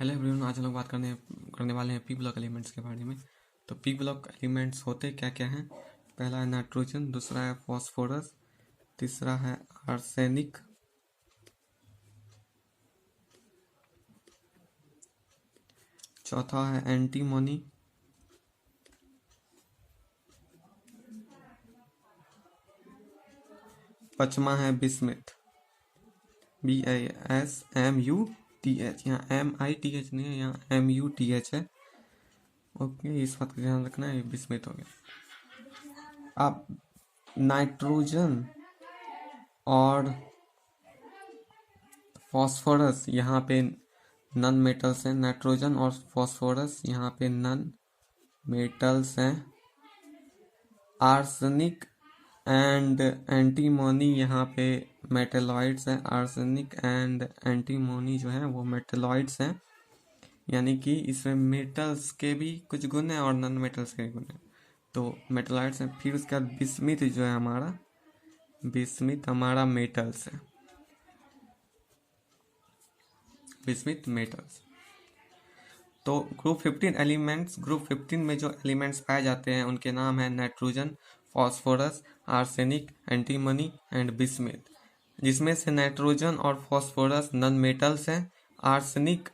Hello everyone, आज हम लोग बात करने वाले हैं पी ब्लॉक एलिमेंट्स के बारे में। तो पी ब्लॉक एलिमेंट्स होते क्या क्या हैं। पहला है नाइट्रोजन, दूसरा है फॉस्फोरस, तीसरा है आर्सेनिक, चौथा है एंटीमोनी, पांचवा है बिस्मिथ, BISMUTH। यहाँ MITH नहीं है, यहाँ MUTH है। ओके, इस बात का ध्यान रखना है, बिस्मिथ हो गया। अब नाइट्रोजन और फॉस्फोरस यहाँ पे नन मेटल्स हैं। नाइट्रोजन और फॉस्फोरस यहाँ पे नन मेटल्स हैं। आर्सेनिक एंड एंटीमोनी यहाँ पे मेटेलॉइड्स हैं। आर्सेनिक एंड एंटीमोनी जो है वो मेटेलॉइड्स हैं, यानी कि इसमें मेटल्स के भी कुछ गुण हैं और नॉन मेटल्स के गुण हैं, तो मेटेलॉइड्स हैं। फिर उसके बाद बिस्मिथ जो है बिस्मिथ हमारा मेटल्स है, बिस्मिथ मेटल्स। तो ग्रुप 15 में जो एलिमेंट्स पाए जाते हैं उनके नाम है nitrogen, phosphorus, arsenic, antimony and bismuth. जिसमें से नाइट्रोजन और फॉस्फोरस नॉन मेटल्स हैं, आर्सेनिक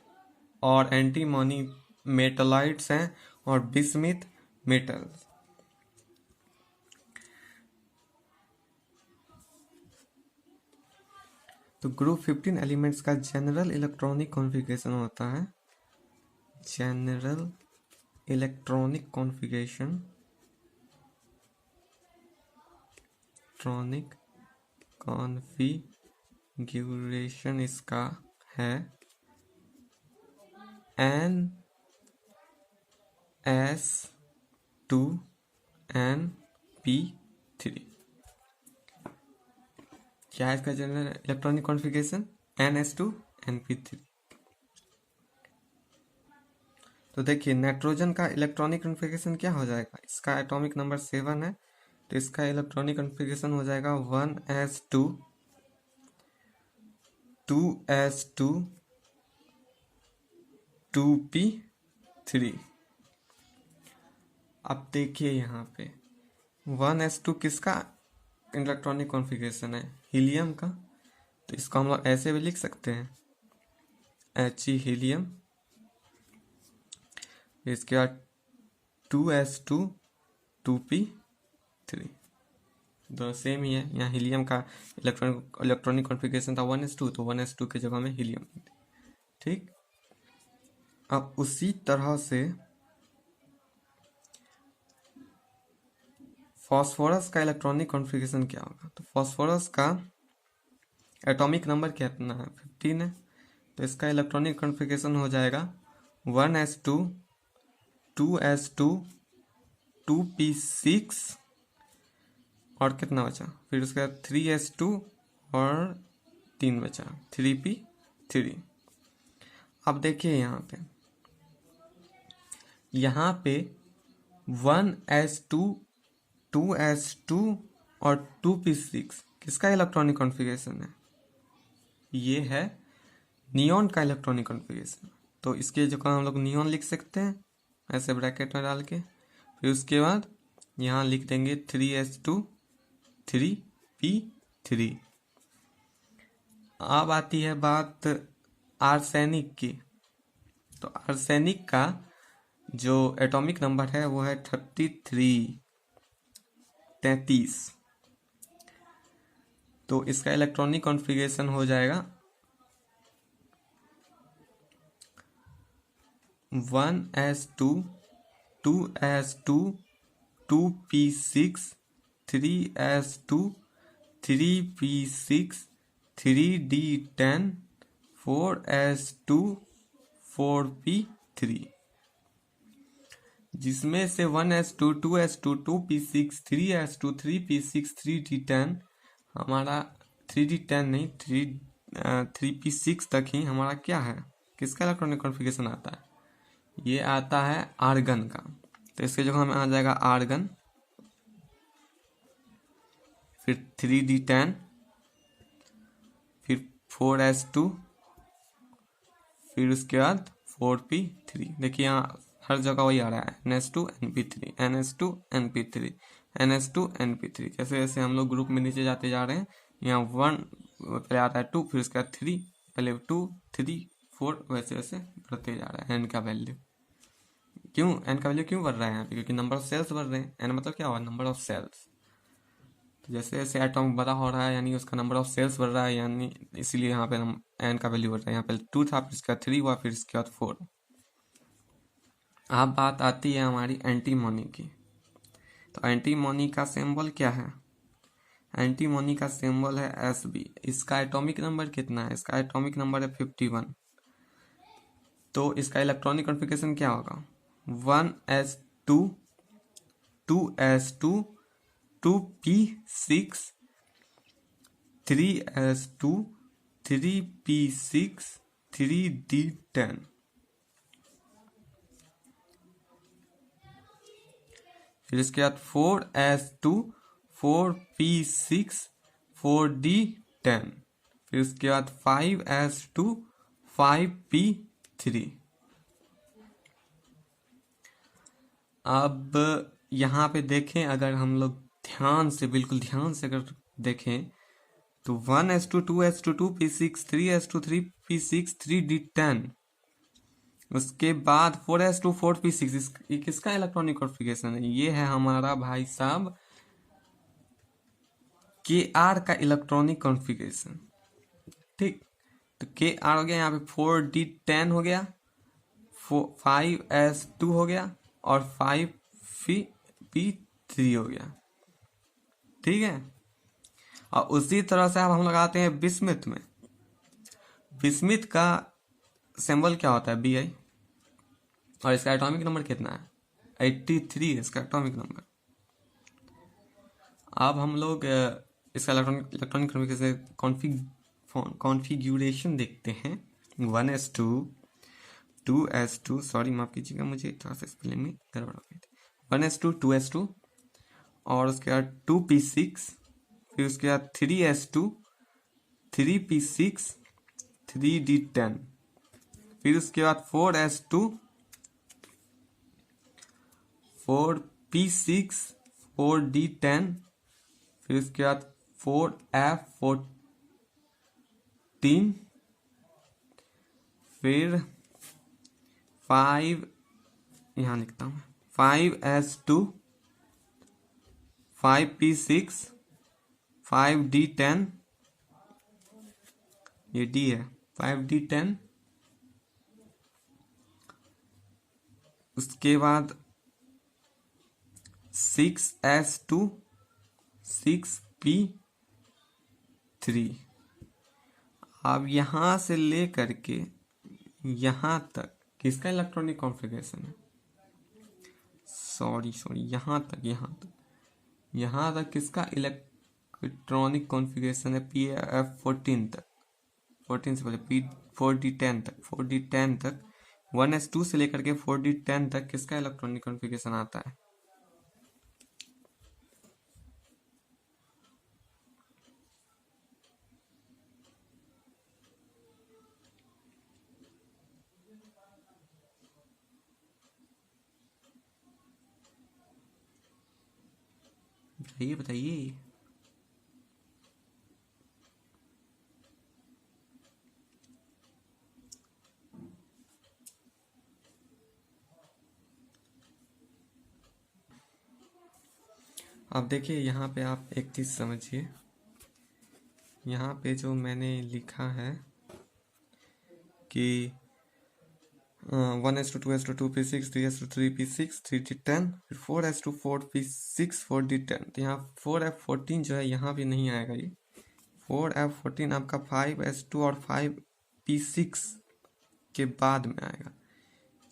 और एंटीमनी मेटलॉइड्स हैं और बिस्मिथ मेटल्स। तो ग्रुप 15 एलिमेंट्स का जनरल इलेक्ट्रॉनिक कॉन्फ़िगरेशन होता है, general electronic configuration, electronic configuration इसका है NS2NP3। क्या है इसका जनरल इलेक्ट्रॉनिक कॉन्फ़िगरेशन? NS2NP3। तो देखिए, नाइट्रोजन का इलेक्ट्रॉनिक कॉन्फ़िगरेशन क्या हो जाएगा, इसका एटॉमिक नंबर 7 है, तो इसका इलेक्ट्रॉनिक कॉन्फ़िगरेशन हो जाएगा 1s2 2s2 2p3। अब देखिए यहाँ पे 1s2 किसका इलेक्ट्रॉनिक कॉन्फ़िगरेशन है? हीलियम का। तो इसको हम लोग ऐसे भी लिख सकते हैं, He हीलियम। इसके बाद 2s2 2p3, दोनों सेम ही है। यहाँ हीलियम का इलेक्ट्रॉनिक कॉन्फ़िगरेशन था 1s2, तो 1s2 की जगह में हीलियम। ठीक। अब उसी तरह से फॉस्फोरस का इलेक्ट्रॉनिक कॉन्फ़िगरेशन क्या होगा? तो फॉस्फोरस का एटॉमिक नंबर कितना है? 15 है, तो इसका इलेक्ट्रॉनिक कॉन्फ़िगरेशन हो जाएगा 1s2 2s2 2p6 और कितना बचा? फिर उसके बाद 3s2 और 3 बचा, 3p3। अब देखिए यहाँ पे 1s2 2s2 और 2p6 किसका इलेक्ट्रॉनिक कॉन्फ़िगरेशन है? ये है नियॉन का इलेक्ट्रॉनिक कॉन्फ़िगरेशन। तो इसके जगह हम लोग नियॉन लिख सकते हैं ऐसे ब्रैकेट में डाल के। फिर उसके बाद यहाँ लिख देंगे 3s2 3p3। अब आती है बात आर्सेनिक की। तो आर्सेनिक का जो एटॉमिक नंबर है वो है 33। तो इसका इलेक्ट्रॉनिक कॉन्फ़िगरेशन हो जाएगा 1s2 2s2 2p6 3s2 3p6 3d10 4s2 4p3। जिसमें से 1s2 2s2 2p6 3s2 3p6 3d10 हमारा 3d10 नहीं 3p6 तक ही हमारा क्या है, किसका इलेक्ट्रॉनिक कॉन्फ़िगरेशन आता है? ये आता है आर्गन का। तो इसके जगह में आ जाएगा आर्गन, फिर 3d10, फिर 4s2, फिर उसके बाद 4p3। देखिए यहाँ हर जगह वही आ रहा है NH2NP3 NH2NP3 NH2NP3। जैसे जैसे हम लोग ग्रुप में नीचे जाते जा रहे हैं, यहाँ 1 पहले आता है 2, फिर उसके बाद 3, पहले 2 3 4, वैसे वैसे बढ़ते जा रहा है n का वैल्यू। क्यों n का वैल्यू क्यों बढ़ रहा है यहाँ पे? क्योंकि नंबर ऑफ सेल्स बढ़ रहे हैं। n मतलब क्या हुआ? Number of shells. तो जैसे जैसे एटॉम बड़ा हो रहा है यानी उसका नंबर ऑफ सेल्स बढ़ रहा है, यानी इसीलिए यहाँ पे हम n का वैल्यू बढ़ रहा है। यहाँ पे 2 था, फिर इसके बाद 3 हुआ, फिर इसके बाद 4। अब बात आती है हमारी एंटीमोनी की। तो एंटीमोनी का सिंबल क्या है? एंटीमोनी का सिंबल है Sb। इसका एटॉमिक नंबर कितना है? इसका एटॉमिक नंबर है 51। तो इसका इलेक्ट्रॉनिक कॉन्फ़िगरेशन क्या होगा? 1s2 2s2 2p6 3s2 3p6 3d10। फिर इसके बाद 4s2 4p6 4d10। फिर उसके बाद 5s2 5p3। अब यहाँ पे देखें, अगर हम लोग ध्यान से, बिल्कुल ध्यान से अगर देखें तो 1s2 2s2 2p6 3s2 3p6 3d10, उसके बाद 4s2 4p6, ये किसका इलेक्ट्रॉनिक कॉन्फ़िगरेशन है? ये है हमारा भाई साहब Kr का इलेक्ट्रॉनिक कॉन्फ़िगरेशन। ठीक, तो Kr हो गया, यहाँ पे 4d10 हो गया, 5s2 हो गया और 5p3 हो गया। ठीक है, और उसी तरह से अब हम लगाते हैं बिस्मिथ में। बिस्मिथ का सिंबल क्या होता है? Bi, और इसका एटॉमिक नंबर कितना है? 83 है इसका एटॉमिक नंबर। अब हम लोग इसका इलेक्ट्रॉनिक कॉन्फ़िगरेशन देखते हैं। 1s2 2s2, सॉरी माफ कीजिएगा, मुझे थोड़ा सा स्पेलिंग में गड़बड़ हो गई थी। 1s2 2s2 और उसके बाद 2p6, फिर उसके बाद 3s2 3p6 3d10, फिर उसके बाद 4s2 4p6 4d10, फिर उसके बाद 4f14, फिर 5, यहाँ लिखता हूँ 5s2 5p6 5d10, ये d है 5d10। उसके बाद 6s2 6p3। अब यहाँ से ले करके यहाँ तक किसका इलेक्ट्रॉनिक कॉन्फ़िगरेशन है? सॉरी यहाँ तक किसका इलेक्ट्रॉनिक कॉन्फ़िगरेशन है? PF14 तक, 14 से पहले P4D10 तक 1s2 से लेकर के 4d10 तक किसका इलेक्ट्रॉनिक कॉन्फ़िगरेशन आता है? बताइए। अब देखिए यहाँ पे आप एक चीज समझिए, यहाँ पे जो मैंने लिखा है कि 1s2 2s2 2p6 3s2 3p6 3d10, फिर 4s2 4p6 4d10। तो यहाँ 4f14 जो है यहाँ भी नहीं आएगा। ये 4f14 आपका 5s2 और 5p6 के बाद में आएगा।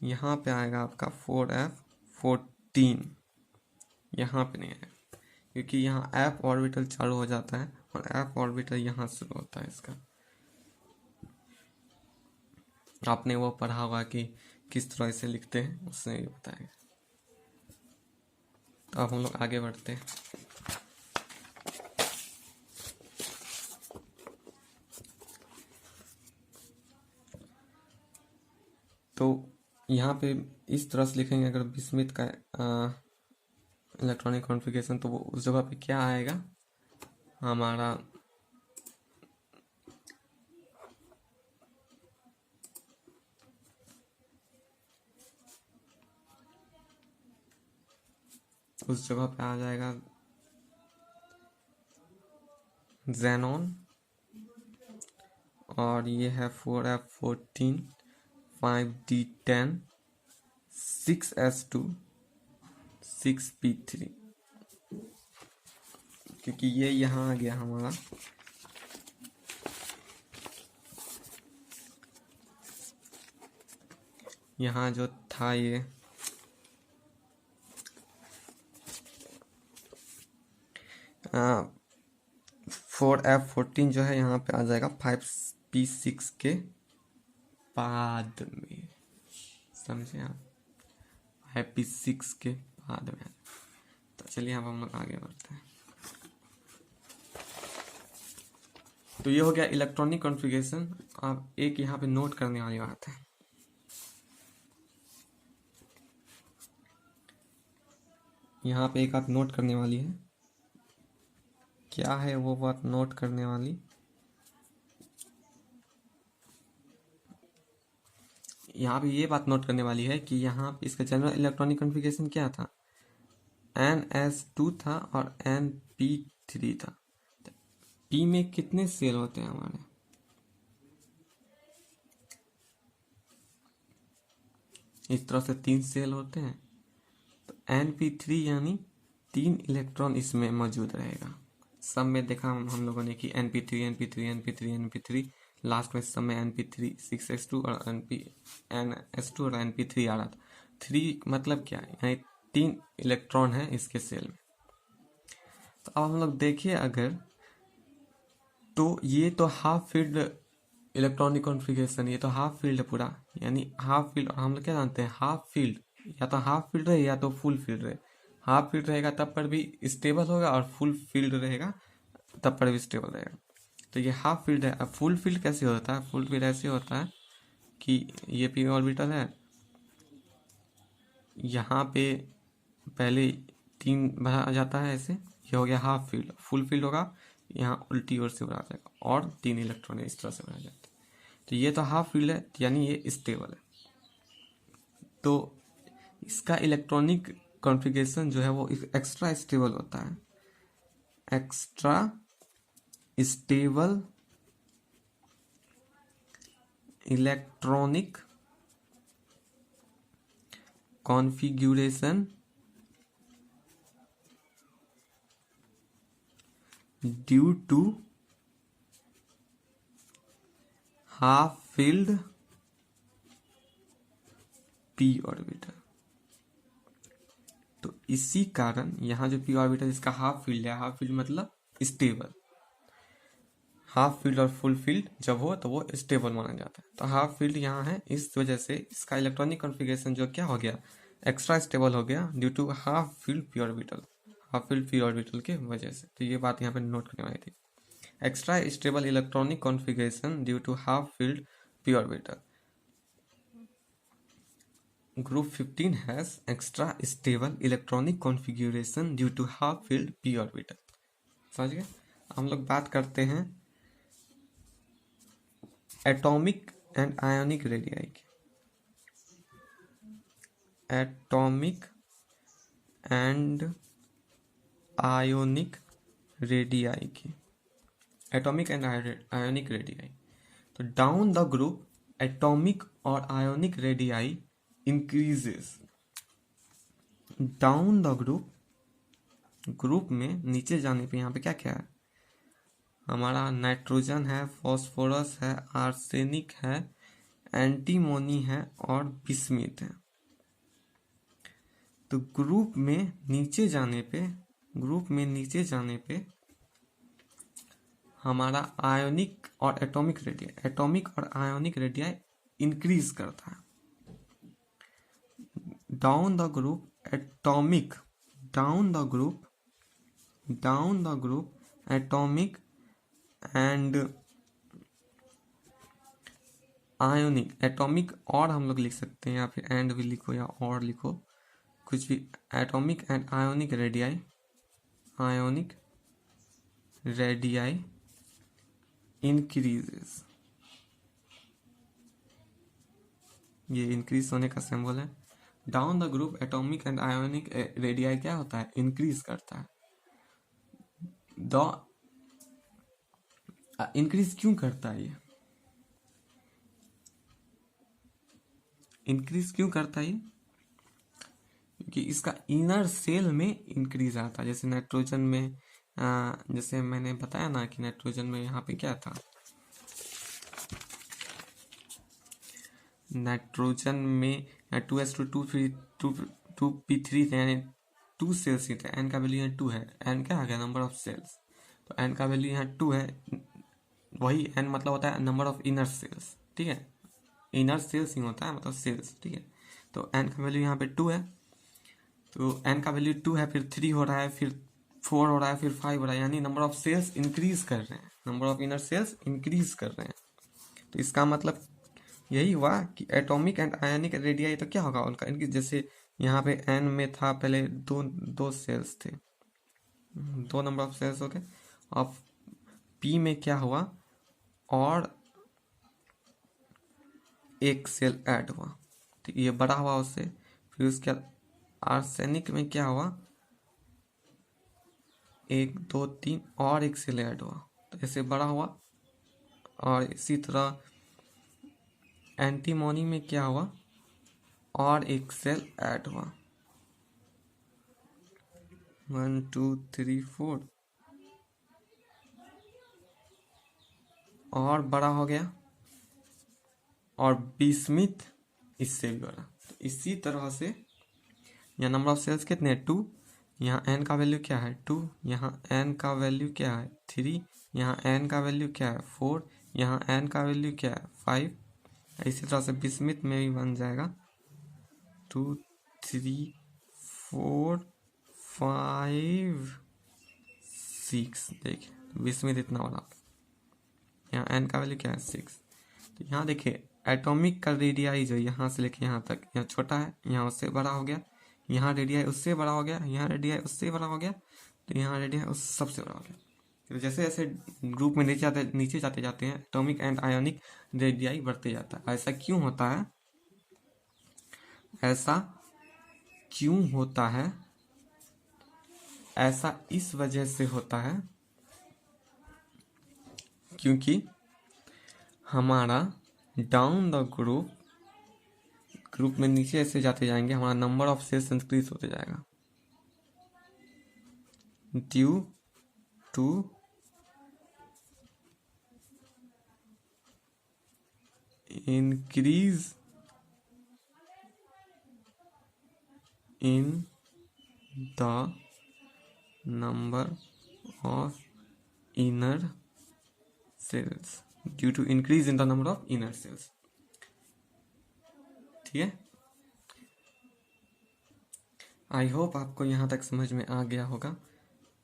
यहाँ पे आएगा आपका 4f14, यहाँ पे नहीं आएगा क्योंकि यहाँ f ऑर्बिटल चालू हो जाता है और f ऑर्बिटल यहाँ शुरू होता है इसका। आपने वो पढ़ा होगा कि किस तरह से लिखते हैं, उसने ये बताएगा। तो अब हम लोग आगे बढ़ते हैं। तो यहाँ पे इस तरह से लिखेंगे अगर बिस्मिथ का इलेक्ट्रॉनिक कॉन्फ़िगरेशन, तो वो उस जगह पे क्या आएगा हमारा उस जगह पे आ जाएगा Xenon, और ये है 4F14 5D10 6S2 6P3, क्योंकि ये यहाँ आ गया हमारा यहाँ जो था ये 4F14 जो है यहाँ पे आ जाएगा 5P6 के बाद में, समझे आप, 5P6 के बाद में। तो चलिए अब हम लोग आगे बढ़ते हैं। तो ये हो गया इलेक्ट्रॉनिक कॉन्फ़िगरेशन। आप एक यहाँ पे नोट करने वाली बात है, यहाँ पे एक आप नोट करने वाली है, क्या है वो बात नोट करने वाली, यहाँ पे ये बात नोट करने वाली है कि यहाँ पे इसका जनरल इलेक्ट्रॉनिक कॉन्फ़िगरेशन क्या था, NS2 था और NP3 था। P में कितने सेल होते हैं हमारे, इस तरह से 3 सेल होते हैं। तो NP3 यानी 3 इलेक्ट्रॉन इसमें मौजूद रहेगा। सब में देखा हम लोगों ने कि NP3 लास्ट में सब में NP3 6S2 और NS2 और NP3 आ रहा था। 3 मतलब क्या है, यानी 3 इलेक्ट्रॉन है इसके सेल में। तो अब हम लोग देखिए अगर, तो ये तो हाफ फील्ड इलेक्ट्रॉनिक कॉन्फ़िगरेशन, ये तो हाफ फील्ड है पूरा, यानी हाफ फील्ड। और हम लोग क्या जानते हैं, हाफ फील्ड या तो हाफ फील्ड रहे या तो फुल फील्ड रहे। हाफ फील्ड रहेगा तब पर भी स्टेबल होगा और फुल फील्ड रहेगा तब पर भी स्टेबल रहेगा। तो ये हाफ फील्ड है। अब फुल फील्ड कैसे होता है, फुल फील्ड ऐसे होता है कि ये p ऑर्बिटल है, यहाँ पे पहले 3 भरा जाता है ऐसे, ये हो गया हाफ फील्ड। फुल फील्ड होगा यहाँ उल्टी ओर से भरा जाएगा और 3 इलेक्ट्रॉन इस तरह से भरा जाता है। तो ये तो हाफ फील्ड है, यानी ये स्टेबल है। तो इसका इलेक्ट्रॉनिक कॉन्फ़िगरेशन जो है वो एक्स्ट्रा स्टेबल होता है। Extra stable electronic configuration due to half filled p orbital. तो इसी कारण यहाँ जो p ऑर्बिटल इसका हाफ फील्ड है, हाफ फील्ड मतलब स्टेबल। हाफ फील्ड और फुल फील्ड जब हो तो वो स्टेबल माना जाता है। तो हाफ फील्ड यहाँ है, इस वजह से इसका इलेक्ट्रॉनिक कॉन्फ़िगरेशन जो क्या हो गया, एक्स्ट्रा स्टेबल हो गया due to half filled p orbital, half filled p orbital के वजह से। तो ये बात यहाँ पे नोट करने वाली थी, extra stable electronic configuration due to half filled p orbital. Group 15 has extra stable electronic configuration due to half filled p orbital। समझ गए। हम लोग बात करते हैं एटॉमिक एंड आयोनिक रेडियाई की। एटॉमिक एंड आयोनिक रेडियाई की, एटॉमिक एंड आयोनिक रेडियाई। तो डाउन द ग्रुप एटॉमिक और ionic radii increases. Down the group, group में नीचे जाने पे यहाँ पे क्या क्या है हमारा, नाइट्रोजन है, फॉस्फोरस है, आर्सेनिक है, एंटीमोनी है और बिस्मिथ है। तो ग्रुप में नीचे जाने पे, ग्रुप में नीचे जाने पे हमारा आयोनिक और एटॉमिक रेडियाई, एटॉमिक और आयोनिक रेडियाई इंक्रीज करता है। Down the group atomic, down the group atomic and ionic atomic, और हम लोग लिख सकते हैं या फिर एंड भी लिखो या और लिखो, कुछ भी। Atomic and ionic radii, ionic radii increases, ये इंक्रीज होने का सिंबल है। Down the group atomic and ionic radii क्या होता है, इंक्रीज करता है। द इंक्रीज क्यों करता है, ये इंक्रीज क्यों करता है, क्योंकि इसका इनर सेल में इंक्रीज आता है। जैसे नाइट्रोजन में जैसे मैंने बताया ना कि नाइट्रोजन में यहाँ पे क्या था, नाइट्रोजन में 2s2 2p3 थे, यानी 2 सेल्स ही थे। एन का वैल्यू यहाँ 2 है, एन क्या आ गया, नंबर ऑफ सेल्स। तो एन का वैल्यू यहाँ 2 है, वही एन मतलब होता है नंबर ऑफ इनर सेल्स, ठीक है। इनर सेल्स ही होता है मतलब सेल्स, ठीक है। तो एन का वैल्यू यहाँ पे 2 है, तो एन का वैल्यू 2 है, फिर 3 हो रहा है, फिर 4 हो रहा है, फिर 5 हो रहा है, यानी नंबर ऑफ सेल्स इंक्रीज कर रहे हैं, number of inner shells increase कर रहे हैं। तो इसका मतलब यही हुआ कि एटॉमिक एंड आयनिक रेडियाई तो क्या होगा उनका, इनकी जैसे यहाँ पे एन में था पहले दो दो सेल्स थे, 2 नंबर ऑफ सेल्स हो गए। अब पी में क्या हुआ, और एक सेल ऐड हुआ, तो ये बड़ा हुआ उससे। फिर उसके बाद आर्सेनिक में क्या हुआ, 1 2 3 और एक सेल ऐड हुआ, तो ऐसे बड़ा हुआ। और इसी तरह एंटीमोनी में क्या हुआ, और एक सेल ऐड हुआ, 1 2 3 4, और बड़ा हो गया। और बिस्मिथ इससे भी बड़ा। तो इसी तरह से यहाँ नंबर ऑफ सेल्स कितने हैं, 2, यहाँ एन का वैल्यू क्या है 2, यहाँ एन का वैल्यू क्या है 3, यहाँ एन का वैल्यू क्या है 4, यहाँ एन का वैल्यू क्या है 5। इसी तरह से बिस्मिथ में भी बन जाएगा 2 3 4 5 6। देखिए बिस्मिथ इतना बड़ा, यहाँ एन का वैल्यू क्या है 6। तो यहाँ देखिए एटॉमिक का रेडियाई जो यहाँ से लेके यहाँ तक, यहाँ छोटा है, यहाँ उससे बड़ा हो गया, यहाँ रेडियाई उससे बड़ा हो गया, यहाँ रेडियाई उससे बड़ा हो गया, तो यहाँ रेडियाई उस सबसे बड़ा हो गया। तो जैसे जैसे ग्रुप में नीचे जाते जाते हैं एटॉमिक एंड आयोनिक रेडियाई बढ़ते जाता है। ऐसा क्यों होता है, ऐसा क्यों होता है, ऐसा इस वजह से होता है क्योंकि हमारा डाउन द ग्रुप में नीचे ऐसे जाते जाएंगे, हमारा नंबर ऑफ सेल्स इंक्रीज होते जाएगा due to increase in the number of inner shells, due to increase in the number of inner shells, ठीक है। आई होप आपको यहाँ तक समझ में आ गया होगा।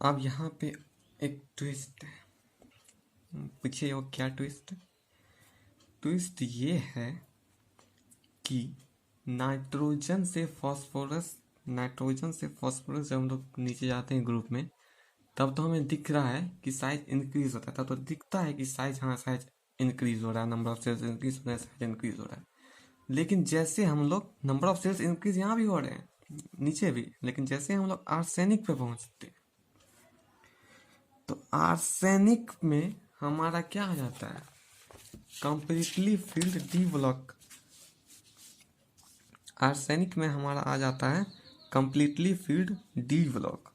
अब यहाँ पे एक ट्विस्ट है, पूछिए वो क्या ट्विस्ट। ट्विस्ट ये है कि नाइट्रोजन से फास्फोरस जब हम लोग नीचे जाते हैं ग्रुप में, तब तो हमें दिख रहा है कि साइज इंक्रीज होता है, तब तो दिखता है कि साइज, हाँ साइज इंक्रीज हो रहा है, नंबर ऑफ सेल्स इंक्रीज हो रहा है, साइज इंक्रीज हो रहा है। लेकिन जैसे हम लोग नंबर ऑफ सेल्स इंक्रीज यहाँ भी हो रहे हैं, नीचे भी, लेकिन जैसे हम लोग आर्सेनिक पे पहुंचते हैं, तो आर्सेनिक में हमारा क्या आ जाता है, completely filled D block. Arsenic में हमारा आ जाता है completely filled D block,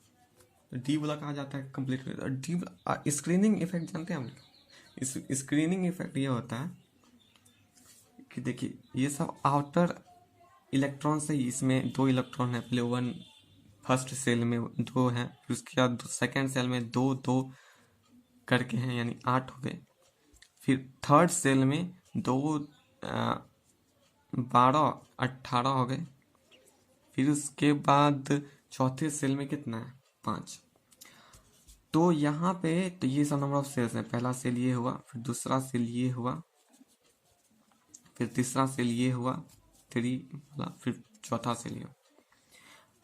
D block आ जाता है कंप्लीटली। डी स्क्रीनिंग इफेक्ट जानते हैं हम लोग, इस स्क्रीनिंग इफेक्ट ये होता है कि देखिए ये सब आउटर इलेक्ट्रॉन से ही, इसमें 2 इलेक्ट्रॉन है, पहले 1 फर्स्ट सेल में 2 है, फिर उसके बाद सेकेंड सेल में 2 2 करके हैं, यानी 8 हो गए। फिर थर्ड सेल में 2 12 18 हो गए। फिर उसके बाद चौथे सेल में कितना है 5। तो यहाँ पे तो ये सब नंबर ऑफ सेल्स हैं, पहला सेल ये हुआ, फिर दूसरा सेल ये हुआ, फिर तीसरा सेल ये हुआ 3 वाला, फिर चौथा सेल ये।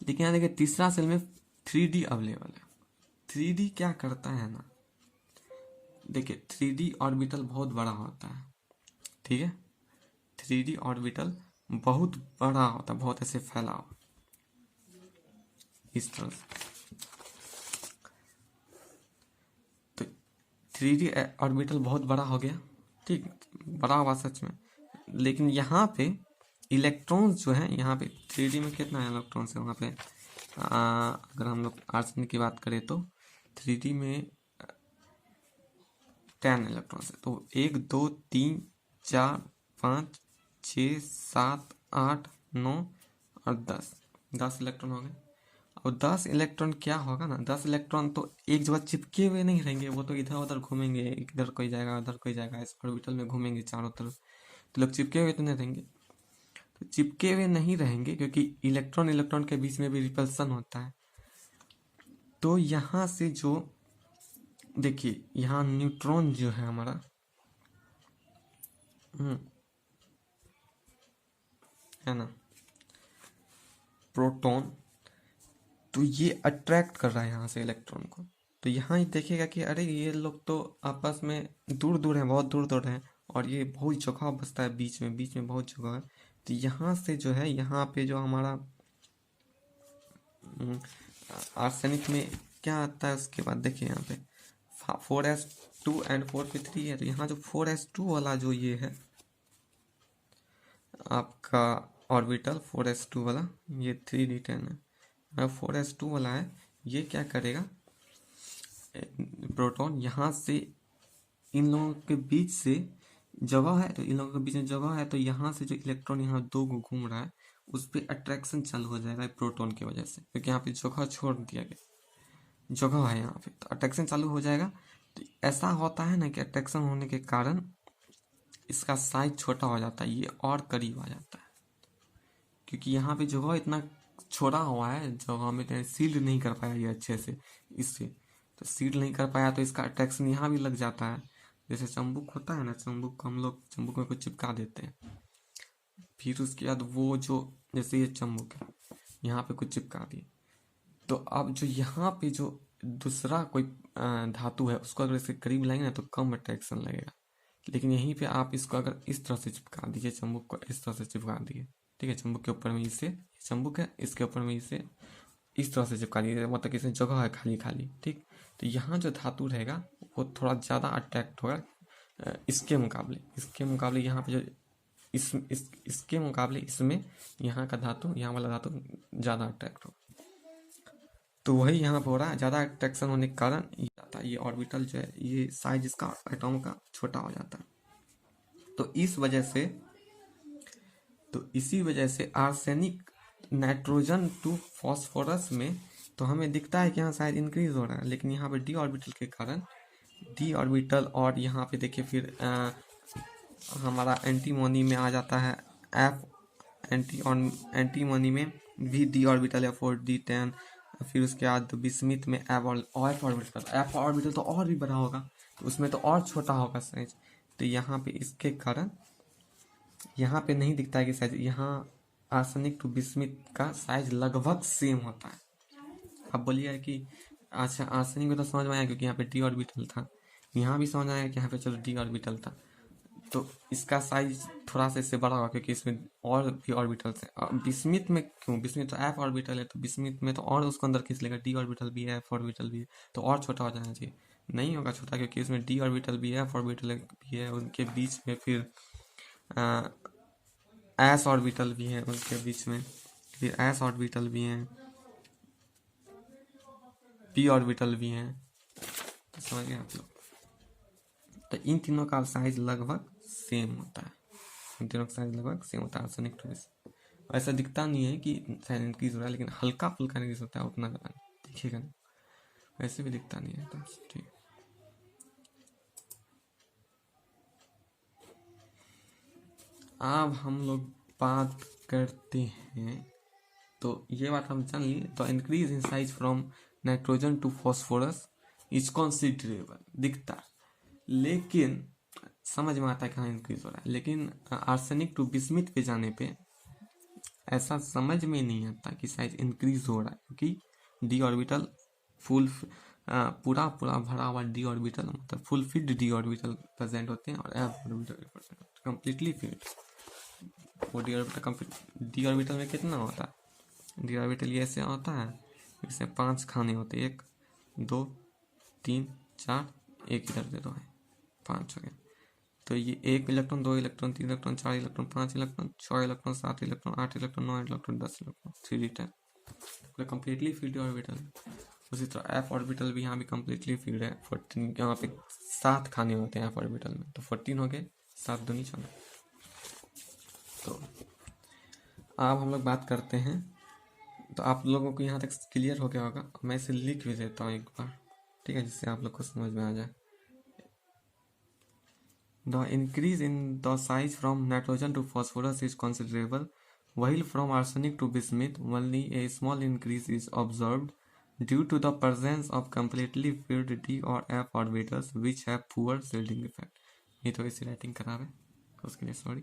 लेकिन यहाँ देखिए तीसरा सेल में 3D अवेलेबल है। 3D क्या करता है ना, देखिए 3D ऑर्बिटल बहुत बड़ा होता है, ठीक है। 3D ऑर्बिटल बहुत बड़ा होता है, बहुत ऐसे फैला हुआ इस तरह से। तो 3D ऑर्बिटल बहुत बड़ा हो गया, ठीक, बड़ा हुआ सच में। लेकिन यहाँ पे इलेक्ट्रॉन्स जो है, यहाँ पे 3D में कितना इलेक्ट्रॉन्स है वहाँ पे, अगर हम लोग आर्सेनिक की बात करें तो 3D में 10 इलेक्ट्रॉन्स है। तो 1 2 3 4 5 6 7 8 9 और 10 इलेक्ट्रॉन हो गए। और 10 इलेक्ट्रॉन क्या होगा ना, 10 इलेक्ट्रॉन तो एक जगह चिपके हुए नहीं रहेंगे, वो तो इधर उधर घूमेंगे, इधर कोई जाएगा उधर कोई जाएगा, इस ऑर्बिटल में घूमेंगे चारों तरफ। तो लोग चिपके हुए तो नहीं रहेंगे, तो चिपके हुए नहीं रहेंगे क्योंकि इलेक्ट्रॉन इलेक्ट्रॉन के बीच में भी रिपल्सन होता है। तो यहाँ से जो देखिए यहाँ न्यूट्रॉन जो है हमारा, है ना, प्रोटॉन, तो ये अट्रैक्ट कर रहा है यहाँ से इलेक्ट्रॉन को। तो यहाँ ही देखेगा कि अरे ये लोग तो आपस में दूर दूर हैं, बहुत दूर दूर हैं, और ये बहुत जगह बसता है बीच में बहुत जगह है। तो यहाँ से जो है, यहाँ पे जो हमारा आर्सेनिक में क्या आता है, उसके बाद देखिए यहाँ पे 4s2 एंड 4p3 है। तो यहाँ जो 4s2 वाला जो ये है आपका ऑर्बिटल, 4s2 वाला, ये 3d10 है। 4s2 वाला है, ये क्या करेगा, प्रोटॉन यहाँ से इन लोगों के बीच से जगह है, तो इन लोगों के बीच में जगह है, तो यहाँ से जो इलेक्ट्रॉन यहाँ दो को घूम रहा है उस पर अट्रैक्शन चालू हो जाएगा प्रोटॉन की वजह से, क्योंकि यहाँ पे जगह छोड़ दिया गया, जगह है यहाँ पे, तो अट्रैक्शन चालू हो जाएगा। तो ऐसा होता है ना कि अट्रैक्शन होने के कारण इसका साइज छोटा हो जाता है, ये और करीब आ जाता है, क्योंकि यहाँ पे जगह इतना छोड़ा हुआ है, जगह में सील्ड नहीं कर पाया ये अच्छे से, इससे तो सील्ड नहीं कर पाया, तो इसका अट्रैक्शन यहाँ भी लग जाता है। जैसे चंबुक होता है ना, चंबुक को हम लोग चंबुक में कुछ चिपका देते हैं, फिर उसके बाद वो जो, जैसे ये चंबुक है, यहाँ पे कुछ चिपका दिए, तो अब जो यहाँ पे जो दूसरा कोई धातु है उसको अगर इसके करीब लाएंगे ना तो कम अट्रैक्शन लगेगा। लेकिन यहीं पे आप इसको अगर इस तरह से चिपका दीजिए, चंबुक को इस तरह से चिपका दिए, ठीक है, चंबुक के ऊपर में इसे, चंबुक है इसके ऊपर में इसे इस तरह से चिपका दीजिए, मतलब कि इसमें जगह है खाली खाली, ठीक। तो यहाँ जो धातु रहेगा वो थोड़ा ज़्यादा अट्रैक्ट होगा इसके मुकाबले यहाँ पे जो इसके मुकाबले इसमें यहाँ का धातु, यहाँ वाला धातु ज़्यादा अट्रैक्ट होगा। तो वही यहाँ पे हो रहा है, ज़्यादा अट्रैक्शन होने के कारण ये ऑर्बिटल जो है, ये साइज इसका एटॉम का छोटा हो जाता है। तो इसी वजह से आर्सेनिक नाइट्रोजन टू फॉस्फोरस में तो हमें दिखता है कि यहाँ साइज इंक्रीज हो रहा है, लेकिन यहाँ पे डी ऑर्बिटल के कारण डी ऑर्बिटल, और यहाँ पे देखिए फिर हमारा एंटीमोनी में आ जाता है एफ, एंटीमोनी में भी डी ऑर्बिटल है 4d10, फिर उसके बाद बिस्मिथ में एफ ऑर्बिटल तो और भी बड़ा होगा, तो उसमें तो और छोटा होगा साइज। तो यहाँ पे इसके कारण यहाँ पे नहीं दिखता है कि साइज, यहाँ आर्सेनिक टू बिस्मिथ का साइज लगभग सेम होता है। अब बोलिए कि अच्छा आर्सेनिक में तो समझ में आया क्योंकि यहाँ पे डी ऑर्बिटल था, यहाँ भी समझ आया कि यहाँ पे चलो डी ऑर्बिटल था, तो इसका साइज थोड़ा सा इससे बड़ा होगा क्योंकि इसमें और भी ऑर्बिटल्स है। बिस्मिथ में क्यों, बिस्मिथ तो एफ ऑर्बिटल है, तो बिस्मिथ में तो और उसको अंदर खींच लेगा, डी ऑर्बिटल भी है एफ ऑर्बिटल भी है, तो और छोटा हो जाना चाहिए, नहीं होगा छोटा क्योंकि इसमें डी ऑर्बिटल भी है एफ ऑर्बिटल भी है, उनके बीच में फिर एस ऑर्बिटल भी है, उनके बीच में फिर एस ऑर्बिटल भी हैं, पी ऑर्बिटल भी हैं, तो समझ गए आप लोग। तो इन तीनों का साइज लगभग सेम होता है, इन तीनों का साइज लगभग सेम होता है आर्सेनिक टू बिस्मिथ। ऐसा दिखता नहीं है कि साइज इंक्रीज हो रहा है, लेकिन हल्का फुल्का इंक्रीज होता है, उतना ज़्यादा नहीं दिखेगा, नहीं वैसे भी दिखता नहीं है, तो ठीक। अब हम लोग बात करते हैं, तो ये बात हम जान ली, तो increase in size from nitrogen to phosphorus is considerable, दिखता, लेकिन समझ में आता है कहाँ इंक्रीज हो रहा है, लेकिन आर्सेनिक टू बिस्मिथ पे जाने पे ऐसा समझ में नहीं आता कि साइज इंक्रीज हो रहा है, क्योंकि डी ऑर्बिटल फुल पूरा पूरा भरा हुआ डी ऑर्बिटल मतलब full field D orbital present होते हैं और एफ ऑर्बिटल कंप्लीटली फिल्ड। वो डी ऑर्बिटल में कितना होता है, डी ऑर्बिटल ये ऐसे होता है, इसमें 5 खाने होते हैं, 1 2 3 4, एक इधर दे दो है, 5 हो गए। तो ये 1 electron 2 electron 3 electron 4 electron 5 electron 6 electron 7 electron 8 electron 9 electron 10 electron 3d10 पूरा कम्प्लीटली फील्ड ऑर्बिटल। उसी तरह एफ ऑर्बिटल भी यहाँ भी कम्प्लीटली फील्ड है। 14 यहाँ पे 7 खाने होते हैं एफ ऑर्बिटल में, तो 14 हो गए, 7 दूनी 14। तो अब हम लोग बात करते हैं, तो आप लोगों को यहाँ तक क्लियर हो गया होगा, मैं इसे लिख भी देता हूँ एक बार, ठीक है, जिससे आप लोग को समझ में आ जाए। The increase in the size from nitrogen to phosphorus is considerable, while from arsenic to bismuth only a small increase is observed due to the presence of completely filled d or f orbitals which have poor shielding effect। ये थोड़ी सी writing खराब है, तो उसके लिए sorry.